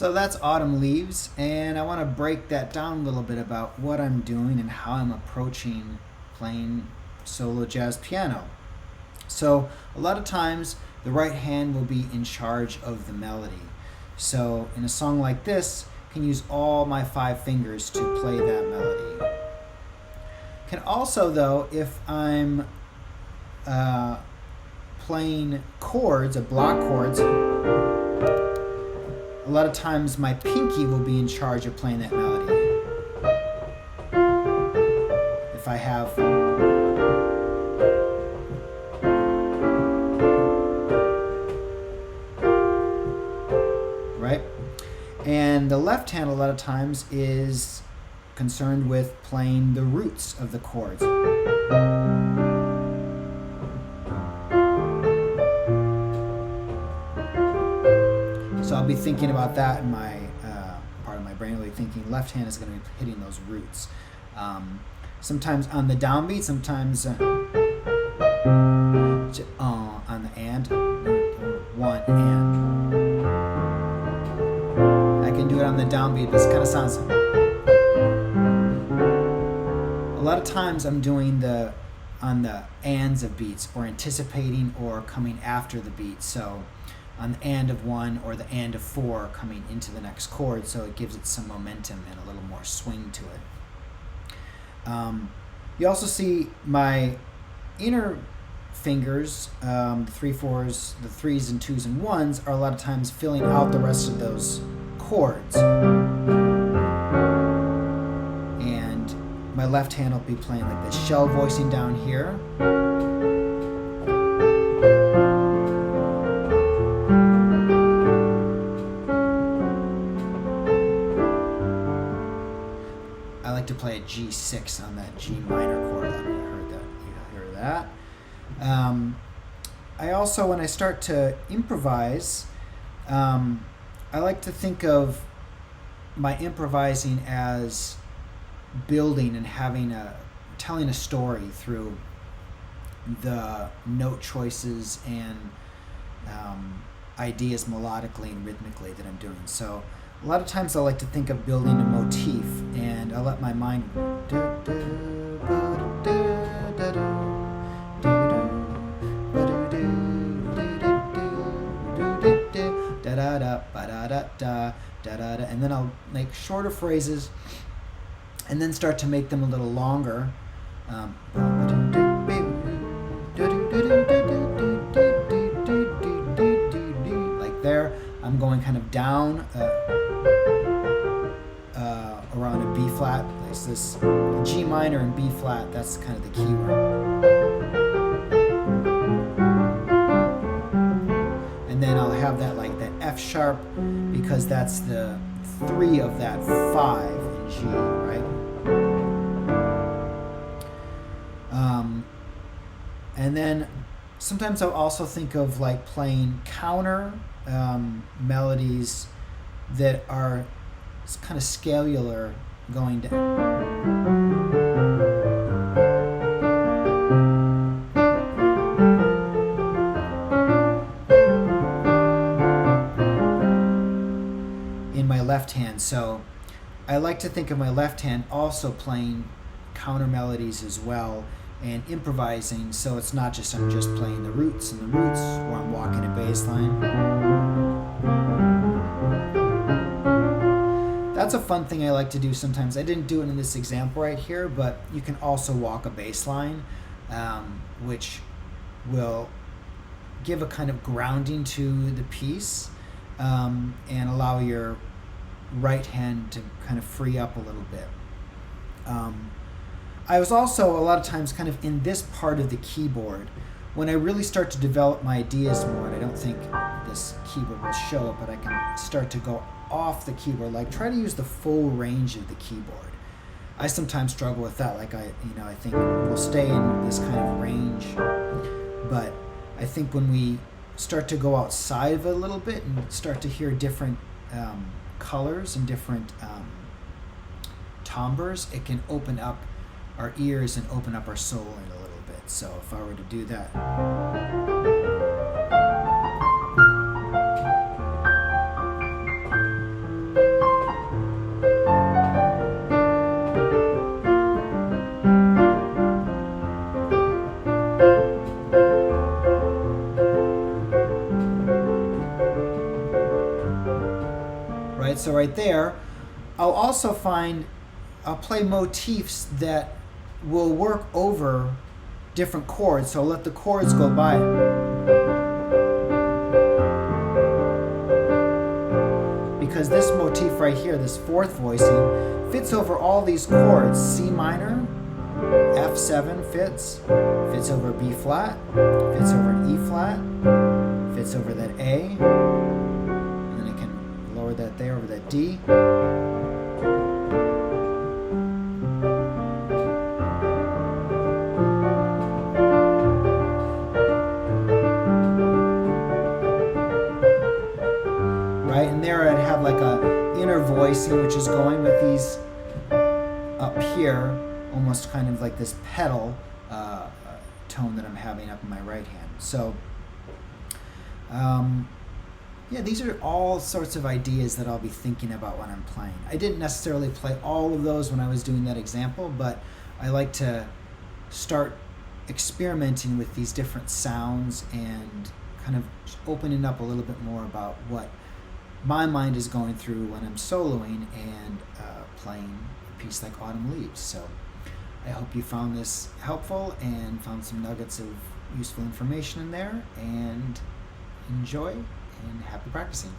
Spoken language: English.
So that's Autumn Leaves, and I want to break that down a little bit about what I'm doing and how I'm approaching playing solo jazz piano. So a lot of times the right hand will be in charge of the melody. So in a song like this, I can use all my 5 fingers to play that melody. Can also, though, if I'm playing chords, block chords, a lot of times my pinky will be in charge of playing that melody. If I have right? And the left hand a lot of times is concerned with playing the roots of the chords. So I'll be thinking about that in my part of my brain. I'll be thinking left hand is going to be hitting those roots. Sometimes on the downbeat, sometimes on the and, one and. I can do it on the downbeat. This kind of sounds. A lot of times I'm doing on the ands of beats, or anticipating or coming after the beat. So on the and of 1 or the and of 4 coming into the next chord, so it gives it some momentum and a little more swing to it. You also see my inner fingers, the 3 4s, the 3s and 2s and 1s, are a lot of times filling out the rest of those chords. And my left hand will be playing like this, shell voicing down here. I like to play a G6 on that G minor chord. You heard that. I also, when I start to improvise, I like to think of my improvising as building and telling a story through the note choices and ideas melodically and rhythmically that I'm doing. So a lot of times I like to think of building a motif, and I let my mind and then I'll make shorter phrases and then start to make them a little longer. Like there, I'm going kind of down around a B flat. Like this G minor and B flat, that's kind of the key word. And then I'll have that like that F sharp, because that's the 3 of that 5 in G, right? And then sometimes I'll also think of like playing counter melodies that are kind of scalular, going down. In my left hand. So I like to think of my left hand also playing counter melodies as well, and improvising, so it's not just I'm just playing the roots and the roots, or I'm walking a bass line. That's a fun thing I like to do sometimes. I didn't do it in this example right here, but you can also walk a bass line, which will give a kind of grounding to the piece, and allow your right hand to kind of free up a little bit. I was also a lot of times kind of in this part of the keyboard when I really start to develop my ideas more, and I don't think this keyboard will show it, but I can start to go off the keyboard, like try to use the full range of the keyboard. I sometimes struggle with that, like I think we'll stay in this kind of range, but I think when we start to go outside of it a little bit and start to hear different colors and different timbres, it can open up our ears and open up our soul in a little bit. So if I were to do that. right there. I'll play motifs that will work over different chords. So I'll let the chords go by. Because this motif right here, this fourth voicing, fits over all these chords. C minor, F7 fits over B flat, fits over an E flat, fits over that A, and then I can lower that there over that D. Right, and there I'd have like a inner voicing which is going with these up here, almost kind of like this pedal tone that I'm having up in my right hand. So yeah, these are all sorts of ideas that I'll be thinking about when I'm playing. I didn't necessarily play all of those when I was doing that example, but I like to start experimenting with these different sounds and kind of opening up a little bit more about what my mind is going through when I'm soloing and playing a piece like Autumn Leaves. So I hope you found this helpful and found some nuggets of useful information in there, and enjoy and happy practicing.